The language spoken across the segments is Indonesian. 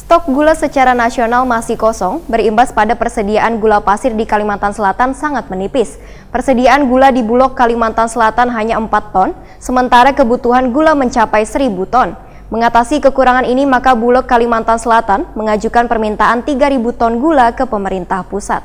Stok gula secara nasional masih kosong, berimbas pada persediaan gula pasir di Kalimantan Selatan sangat menipis. Persediaan gula di Bulog Kalimantan Selatan hanya 4 ton, sementara kebutuhan gula mencapai 1.000 ton. Mengatasi kekurangan ini, maka Bulog Kalimantan Selatan mengajukan permintaan 3.000 ton gula ke pemerintah pusat.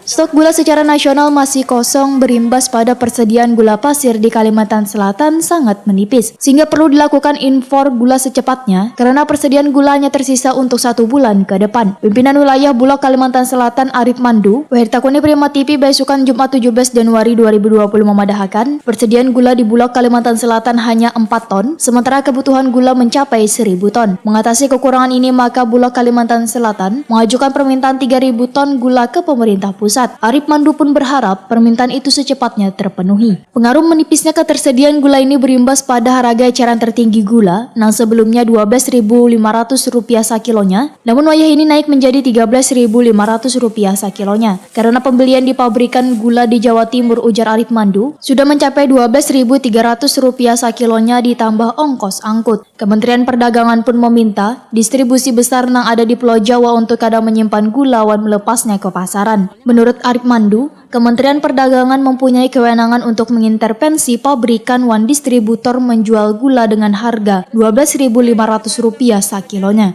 Stok gula secara nasional masih kosong berimbas pada persediaan gula pasir di Kalimantan Selatan sangat menipis, sehingga perlu dilakukan impor gula secepatnya karena persediaan gula hanya tersisa untuk 1 bulan ke depan. Pimpinan wilayah Bulog Kalimantan Selatan Arif Mandu, Wairtakuni Prima TV besukan Jumat 17 Januari 2020 memadahkan persediaan gula di Bulog Kalimantan Selatan hanya 4 ton, sementara kebutuhan gula mencapai 1.000 ton. Mengatasi kekurangan ini, maka Bulog Kalimantan Selatan mengajukan permintaan 3.000 ton gula ke pemerintah pusat. Arif Mandu pun berharap permintaan itu secepatnya terpenuhi. Pengaruh menipisnya ketersediaan gula ini berimbas pada harga eceran tertinggi gula yang sebelumnya Rp12.500 sakilonya, namun wayah ini naik menjadi Rp13.500 sakilonya. Karena pembelian di pabrikan gula di Jawa Timur, ujar Arif Mandu, sudah mencapai Rp12.300 sakilonya ditambah ongkos angkut. Kementerian Perdagangan pun meminta distribusi besar yang ada di Pulau Jawa untuk kadang menyimpan gula wan melepasnya ke pasaran. Menurut Arif Mandu, Kementerian Perdagangan mempunyai kewenangan untuk mengintervensi pabrikan wan distributor menjual gula dengan harga Rp12.500 sakilonya.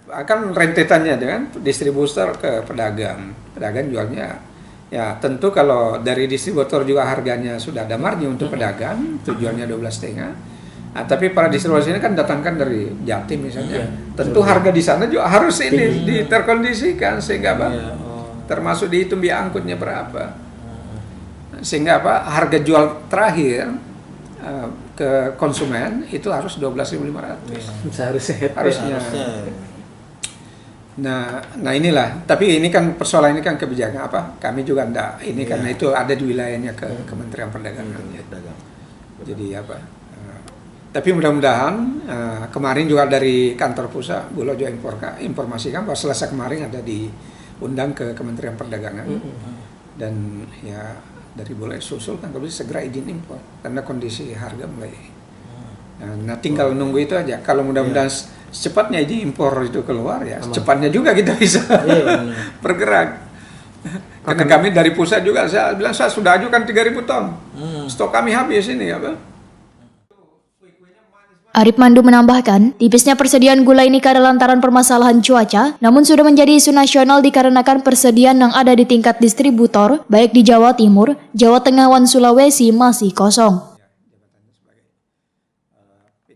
Akan rentetannya dengan distributor ke pedagang jualnya. Ya tentu kalau dari distributor juga harganya sudah ada margin untuk pedagang, tujuannya 12,5. Nah, tapi para distributor ini kan datangkan dari Jatim misalnya. Tentu harga di sana juga harus ini diterkondisikan sehingga apa? Termasuk dihitung biaya angkutnya berapa. Sehingga apa? Harga jual terakhir ke konsumen itu harus 12.500. Harusnya. Nah inilah. Tapi ini kan persoalan ini kan kebijakan apa? Kami juga enggak. Ini karena itu ada di wilayahnya ke Kementerian Perdagangan. Jadi apa? Tapi mudah-mudahan kemarin juga dari kantor pusat Bulog juga informasikan bahwa Selasa kemarin ada diundang ke Kementerian Perdagangan dan ya dari Bulog susul kan kalau bisa segera izin impor karena kondisi harga mulai. Nah tinggal nunggu itu aja. Kalau mudah-mudahan secepatnya izin impor itu keluar ya, secepatnya juga kita bisa bergerak. Karena kami dari pusat juga saya bilang saya sudah ajukan 3.000 ton. Stok kami habis ini apa? Arif Mandu menambahkan, tipisnya persediaan gula ini karena lantaran permasalahan cuaca, namun sudah menjadi isu nasional dikarenakan persediaan yang ada di tingkat distributor, baik di Jawa Timur, Jawa Tengah, dan Sulawesi masih kosong.